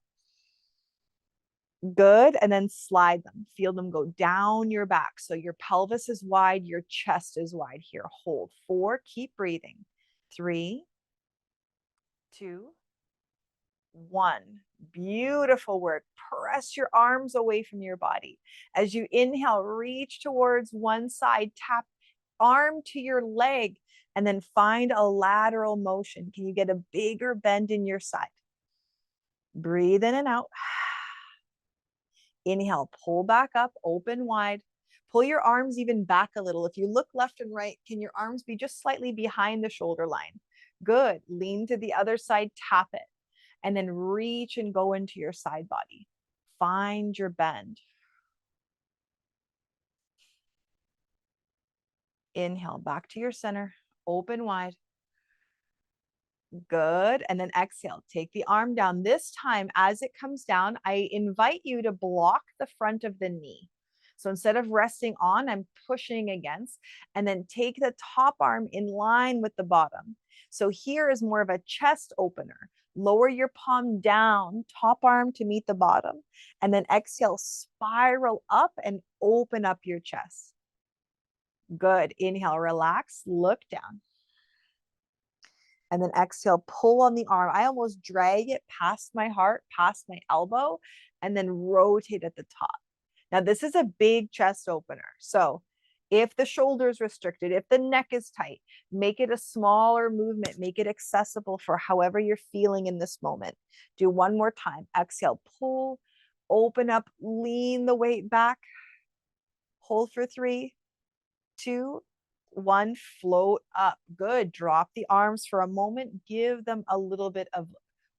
Good. And then slide them. Feel them go down your back. So your pelvis is wide, your chest is wide here. Hold. 4. Keep breathing. 3, 2, 1. Beautiful work. Press your arms away from your body. As you inhale, reach towards one side, tap arm to your leg, and then find a lateral motion. Can you get a bigger bend in your side? Breathe in and out. Inhale, pull back up, open wide. Pull your arms even back a little. If you look left and right, can your arms be just slightly behind the shoulder line? Good. Lean to the other side, tap it, and then reach and go into your side body. Find your bend. Inhale, back to your center, open wide. Good. And then exhale, take the arm down. This time, as it comes down, I invite you to block the front of the knee. So instead of resting on, I'm pushing against, and then take the top arm in line with the bottom. So here is more of a chest opener. Lower your palm down, top arm to meet the bottom, and then exhale, spiral up and open up your chest. Good. Inhale, relax, look down. And then exhale, pull on the arm. I almost drag it past my heart, past my elbow, and then rotate at the top. Now, this is a big chest opener. So if the shoulder is restricted, if the neck is tight, make it a smaller movement, make it accessible for however you're feeling in this moment. Do one more time. Exhale, pull, open up, lean the weight back. Hold for 3, 2, 1, float up. Good. Drop the arms for a moment. Give them a little bit of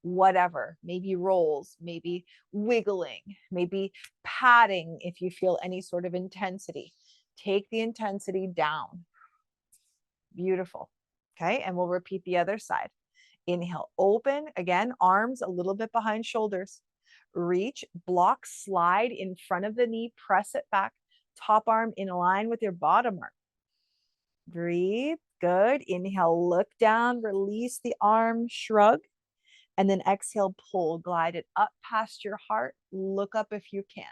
whatever, maybe rolls, maybe wiggling, maybe patting if you feel any sort of intensity. Take the intensity down. Beautiful. Okay. And we'll repeat the other side. Inhale, open. Again, arms a little bit behind shoulders. Reach, block, slide in front of the knee, press it back. Top arm in line with your bottom arm. Breathe. Good. Inhale, look down, release the arm, shrug, and then exhale, pull, glide it up past your heart. Look up if you can.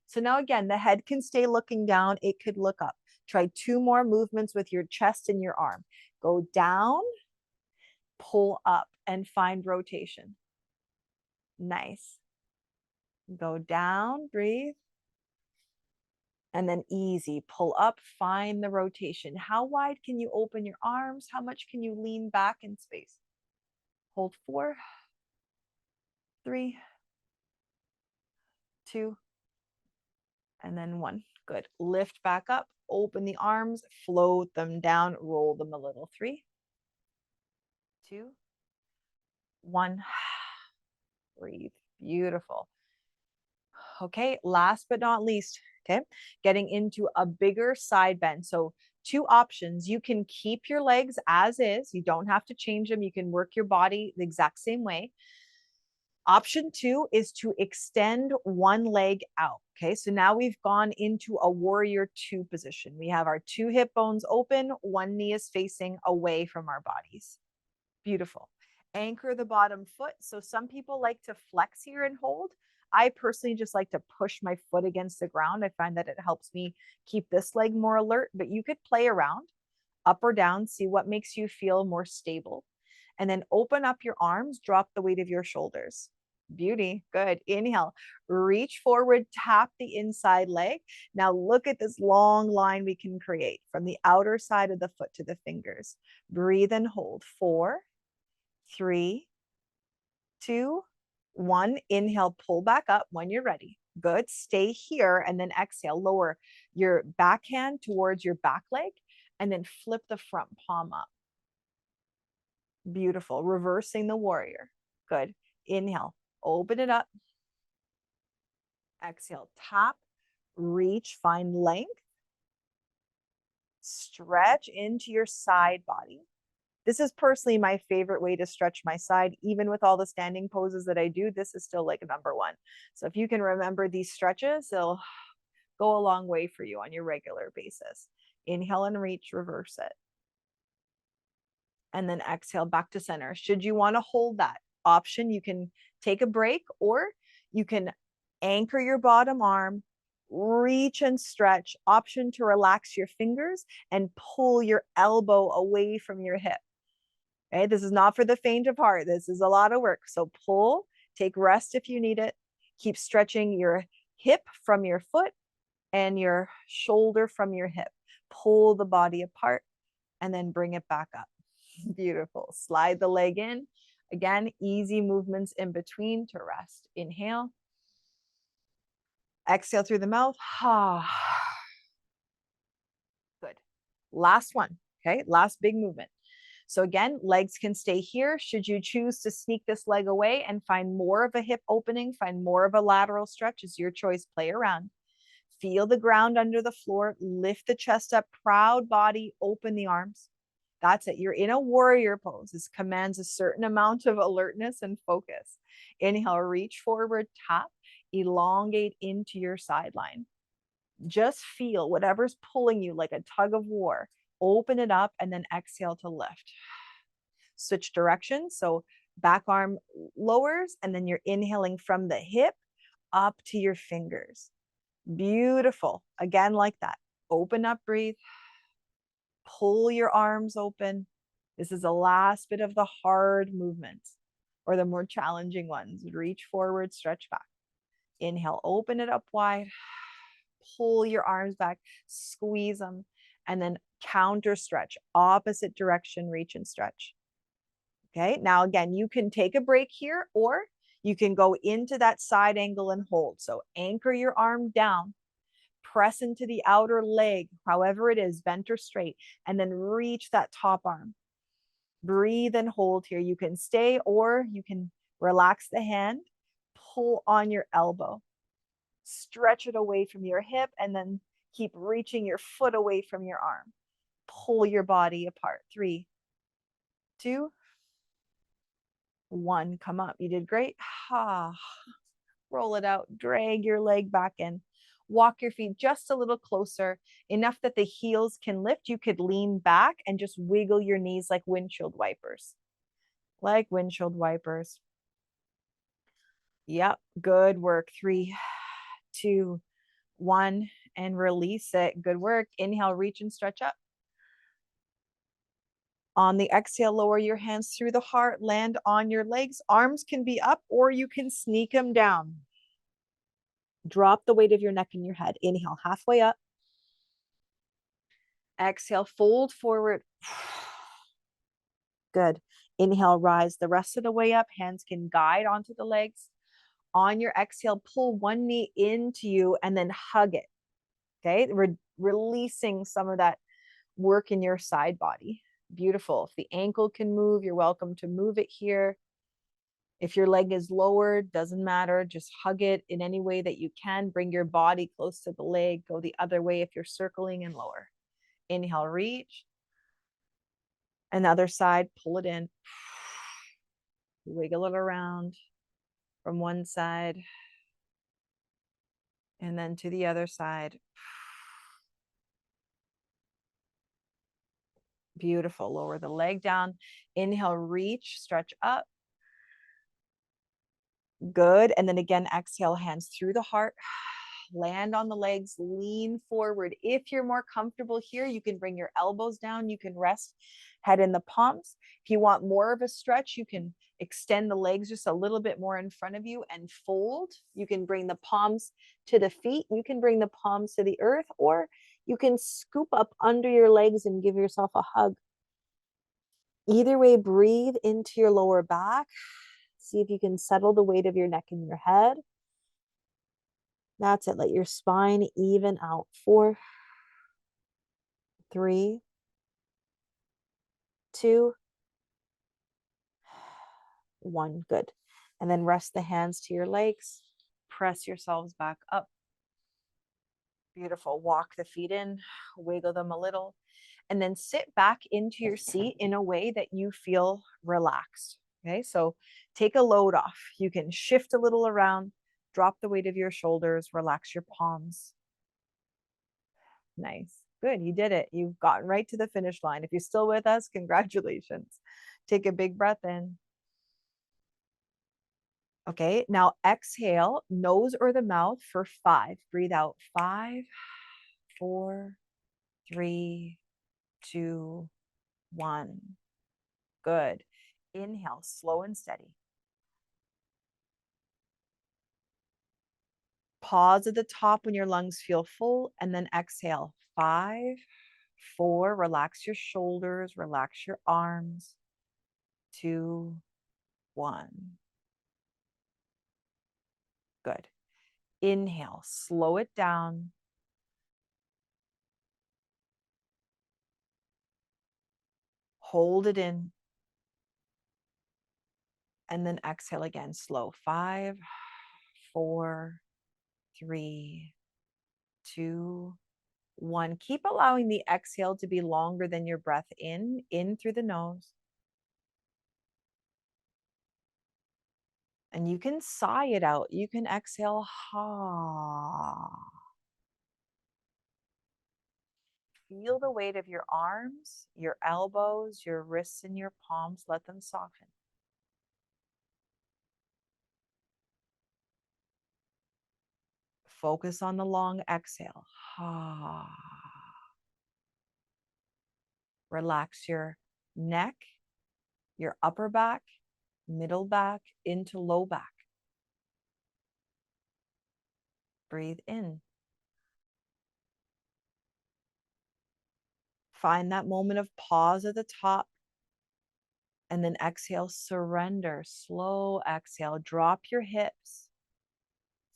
So now again, the head can stay looking down. It could look up. Try 2 more movements with your chest and your arm. Go down, pull up, and find rotation. Nice. Go down, breathe. And then easy, pull up, find the rotation. How wide can you open your arms? How much can you lean back in space? Hold 4, 3, 2, and then 1. Good. Lift back up, open the arms, float them down, roll them a little. 3, 2, 1. Breathe. Beautiful. Okay, last but not least, okay, getting into a bigger side bend. So 2 options. You can keep your legs as is. You don't have to change them. You can work your body the exact same way. Option 2 is to extend one leg out. Okay, so now we've gone into a warrior 2 position. We have our 2 hip bones open, one knee is facing away from our bodies. Beautiful. Anchor the bottom foot. So some people like to flex here and hold. I personally just like to push my foot against the ground. I find that it helps me keep this leg more alert, but you could play around up or down, see what makes you feel more stable. And then open up your arms, drop the weight of your shoulders. Beauty. Good. Inhale, reach forward, tap the inside leg. Now look at this long line we can create from the outer side of the foot to the fingers. Breathe and hold. 4, 3, 2, 1, inhale, pull back up when you're ready. Good. Stay here and then exhale. Lower your backhand towards your back leg and then flip the front palm up. Beautiful. Reversing the warrior. Good. Inhale, open it up. Exhale, tap, reach, find length. Stretch into your side body. This is personally my favorite way to stretch my side. Even with all the standing poses that I do, this is still like number one. So if you can remember these stretches, they'll go a long way for you on your regular basis. Inhale and reach, reverse it. And then exhale back to center. Should you want to hold that option, you can take a break, or you can anchor your bottom arm, reach and stretch. Option to relax your fingers and pull your elbow away from your hip. Okay, this is not for the faint of heart. This is a lot of work. So pull, take rest if you need it. Keep stretching your hip from your foot and your shoulder from your hip. Pull the body apart and then bring it back up. Beautiful. Slide the leg in. Again, easy movements in between to rest. Inhale. Exhale through the mouth. Good. Last one. Okay, last big movement. So again, legs can stay here. Should you choose to sneak this leg away and find more of a hip opening, find more of a lateral stretch, is your choice. Play around. Feel the ground under the floor. Lift the chest up. Proud body. Open the arms. That's it. You're in a warrior pose. This commands a certain amount of alertness and focus. Inhale, reach forward, tap, elongate into your sideline. Just feel whatever's pulling you like a tug of war. Open it up and then exhale to lift. Switch directions. So back arm lowers and then you're inhaling from the hip up to your fingers. Beautiful. Again, like that. Open up, breathe. Pull your arms open. This is the last bit of the hard movements or the more challenging ones. Reach forward, stretch back. Inhale, open it up wide. Pull your arms back, squeeze them, and then counter stretch, opposite direction, reach and stretch. Okay, now again, you can take a break here or you can go into that side angle and hold. So anchor your arm down, press into the outer leg, however it is, bent or straight, and then reach that top arm. Breathe and hold here. You can stay or you can relax the hand, pull on your elbow, stretch it away from your hip, and then keep reaching your foot away from your arm. Pull your body apart. 3, 2, 1. Come up. You did great. Roll it out. Drag your leg back in. Walk your feet just a little closer, enough that the heels can lift. You could lean back and just wiggle your knees like windshield wipers. Like windshield wipers. Yep. Good work. 3, 2, 1. And release it. Good work. Inhale, reach and stretch up. On the exhale, lower your hands through the heart, land on your legs. Arms can be up or you can sneak them down. Drop the weight of your neck and your head. Inhale, halfway up. Exhale, fold forward. Good. Inhale, rise the rest of the way up. Hands can guide onto the legs. On your exhale, pull one knee into you and then hug it. Okay, releasing some of that work in your side body. Beautiful. If the ankle can move, you're welcome to move it here. If your leg is lowered, doesn't matter. Just hug it in any way that you can. Bring your body close to the leg. Go the other way if you're circling and lower. Inhale, reach. Another side, pull it in. Wiggle it around from one side and then to the other side. Beautiful. Lower the leg down. Inhale, reach, stretch up. Good. And then again, exhale, hands through the heart. Land on the legs, lean forward. If you're more comfortable here, you can bring your elbows down. You can rest head in the palms. If you want more of a stretch, you can extend the legs just a little bit more in front of you and fold. You can bring the palms to the feet. You can bring the palms to the earth, or you can scoop up under your legs and give yourself a hug. Either way, breathe into your lower back. See if you can settle the weight of your neck in your head. That's it. Let your spine even out. 4, 3, 2, 1. Good. And then rest the hands to your legs. Press yourselves back up. Beautiful. Walk the feet in, wiggle them a little, and then sit back into your seat in a way that you feel relaxed. Okay, so take a load off. You can shift a little around, drop the weight of your shoulders, relax your palms. Nice. Good. You did it. You've gotten right to the finish line. If you're still with us, congratulations. Take a big breath in. Okay, now exhale, nose or the mouth for 5. Breathe out. 5, 4, 3, 2, 1. Good. Inhale, slow and steady. Pause at the top when your lungs feel full, and then exhale. 5, 4, relax your shoulders, relax your arms. 2, 1. Good. Inhale, slow it down. Hold it in. And then exhale again, slow. 5, 4, 3, 2, 1. Keep allowing the exhale to be longer than your breath in through the nose. And you can sigh it out. You can exhale, ha. Feel the weight of your arms, your elbows, your wrists, and your palms. Let them soften. Focus on the long exhale. Ha. Relax your neck, your upper back, middle back, into low back. Breathe in. Find that moment of pause at the top. And then exhale, surrender. Slow exhale. Drop your hips.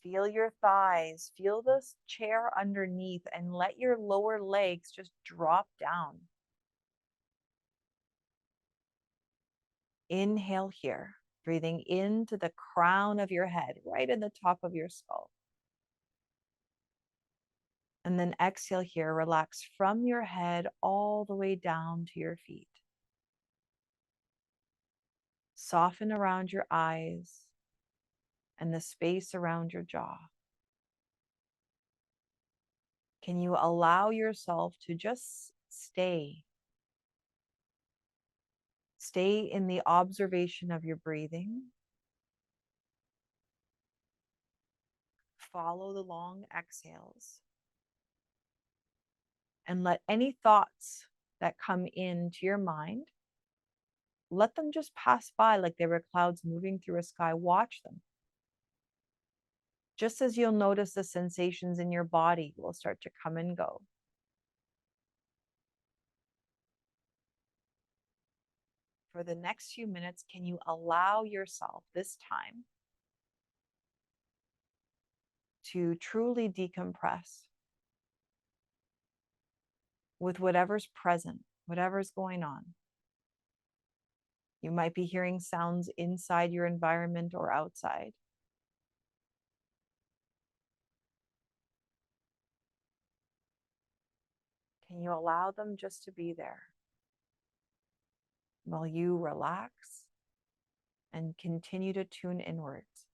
Feel your thighs. Feel this chair underneath and let your lower legs just drop down. Inhale here, breathing into the crown of your head, right in the top of your skull. And then exhale here, relax from your head all the way down to your feet. Soften around your eyes and the space around your jaw. Can you allow yourself to just stay? Stay in the observation of your breathing. Follow the long exhales. And let any thoughts that come into your mind, let them just pass by like they were clouds moving through a sky. Watch them. Just as you'll notice the sensations in your body will start to come and go. For the next few minutes, can you allow yourself this time to truly decompress with whatever's present, whatever's going on? You might be hearing sounds inside your environment or outside. Can you allow them just to be there while you relax and continue to tune inwards?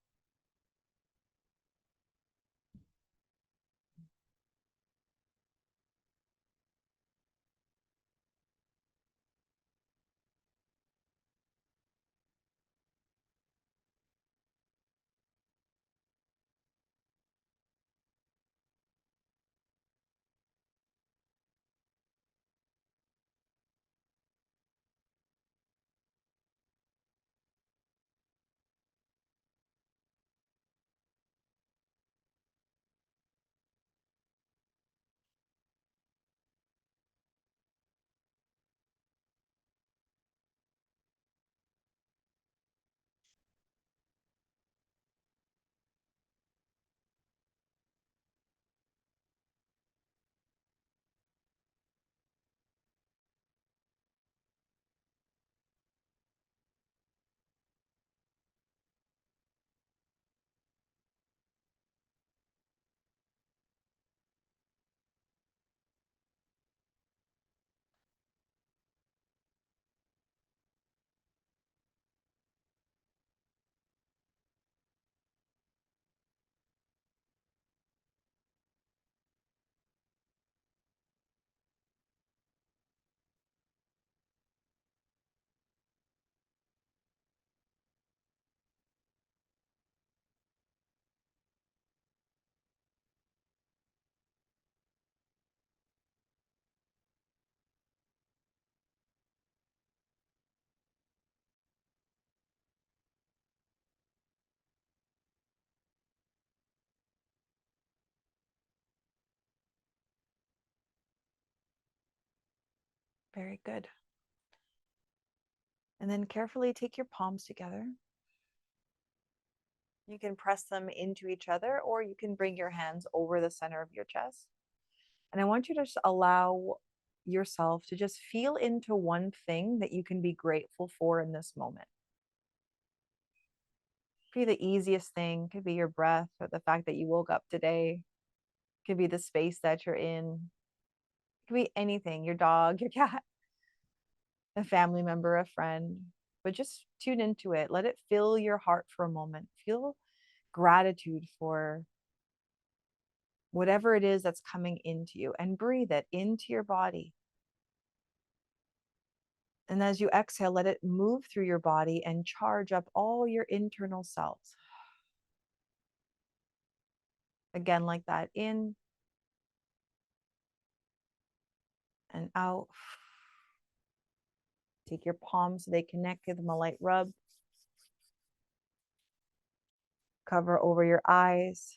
Very good. And then carefully take your palms together. You can press them into each other, or you can bring your hands over the center of your chest. And I want you to just allow yourself to just feel into one thing that you can be grateful for in this moment. Could be the easiest thing, could be your breath or the fact that you woke up today, could be the space that you're in, could be anything, your dog, your cat, a family member, a friend. But just tune into it. Let it fill your heart for a moment. Feel gratitude for whatever it is that's coming into you, and breathe it into your body. And as you exhale, let it move through your body and charge up all your internal cells. Again, like that, in and out. Take your palms so they connect, give them a light rub. Cover over your eyes.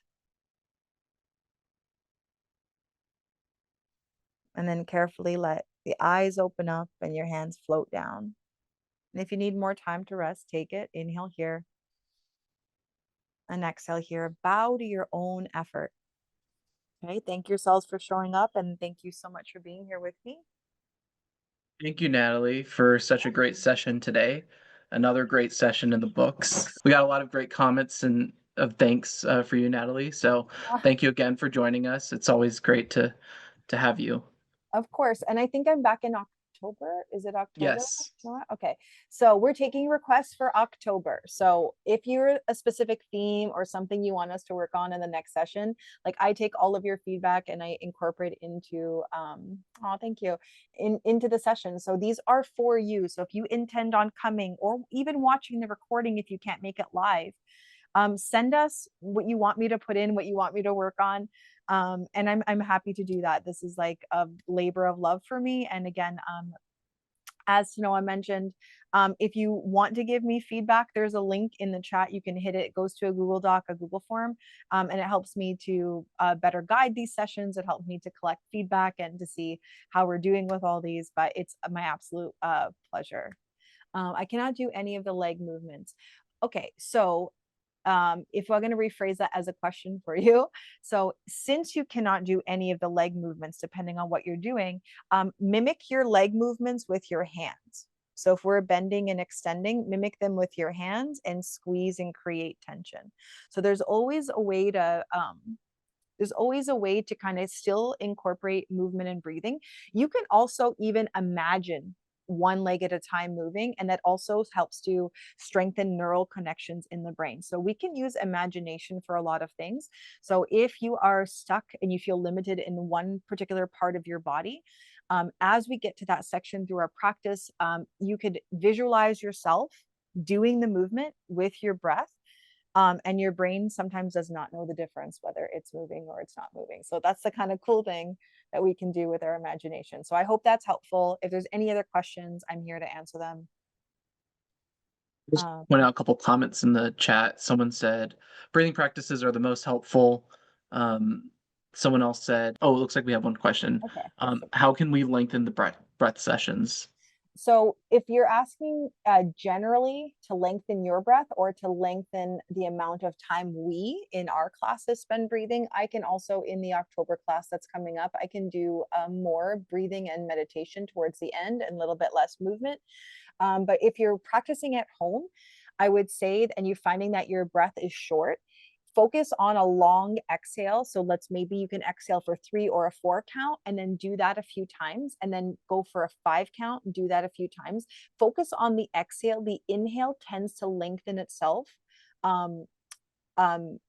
And then carefully let the eyes open up and your hands float down. And if you need more time to rest, take it. Inhale here and exhale here. Bow to your own effort. Okay, thank yourselves for showing up, and thank you so much for being here with me. Thank you, Natalie, for such a great session today. Another great session in the books. We got a lot of great comments and of thanks for you, Natalie. So thank you again for joining us. It's always great to have you. Of course. And I think I'm back in October. Is it October? Yes. Okay. So we're taking requests for October. So if you're a specific theme or something you want us to work on in the next session, like I take all of your feedback and I incorporate into thank you, into the session. So these are for you. So if you intend on coming or even watching the recording if you can't make it live, send us what you want me to put in, what you want me to work on. And I'm happy to do that. This is like a labor of love for me. And again, as Noah mentioned, if you want to give me feedback, there's a link in the chat. You can hit it. It goes to a Google Doc, a Google form, and it helps me to better guide these sessions. It helps me to collect feedback and to see how we're doing with all these. But it's my absolute pleasure. I cannot do any of the leg movements. Okay, so if we're going to rephrase that as a question for you. So since you cannot do any of the leg movements, depending on what you're doing, mimic your leg movements with your hands. So if we're bending and extending, mimic them with your hands and squeeze and create tension. So there's always a way to kind of still incorporate movement and breathing. You can also even imagine one leg at a time moving, and that also helps to strengthen neural connections in the brain. So we can use imagination for a lot of things. So if you are stuck and you feel limited in one particular part of your body, as we get to that section through our practice, you could visualize yourself doing the movement with your breath. And your brain sometimes does not know the difference whether it's moving or it's not moving. So that's the kind of cool thing that we can do with our imagination. So I hope that's helpful. If there's any other questions, I'm here to answer them. Just point out a couple comments in the chat. Someone said breathing practices are the most helpful. Someone else said, "Oh, it looks like we have one question. Okay. How can we lengthen the breath sessions?" So if you're asking generally to lengthen your breath or to lengthen the amount of time we in our classes spend breathing, I can also, in the October class that's coming up, I can do more breathing and meditation towards the end and a little bit less movement. But if you're practicing at home, I would say, and you're finding that your breath is short, focus on a long exhale. So maybe you can exhale for 3 or a 4 count and then do that a few times, and then go for a 5 count and do that a few times. Focus on the exhale. The inhale tends to lengthen itself um, on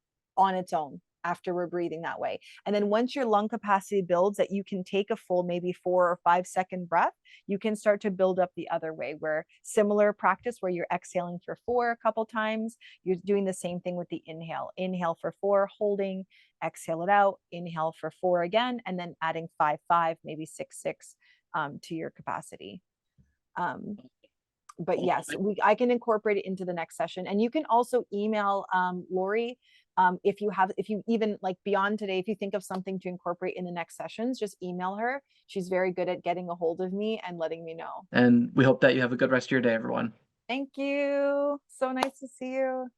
its own after we're breathing that way. And then once your lung capacity builds that you can take a full maybe 4 or 5 second breath, you can start to build up the other way, where similar practice where you're exhaling for 4 a couple times, you're doing the same thing with the inhale. Inhale for 4, holding, exhale it out, inhale for 4 again, and then adding 5, 5, maybe 6, 6 to your capacity. But yes, I can incorporate it into the next session. And you can also email Lori if you even like beyond today, if you think of something to incorporate in the next sessions, just email her. She's very good at getting a hold of me and letting me know. And we hope that you have a good rest of your day, everyone. Thank you. So nice to see you.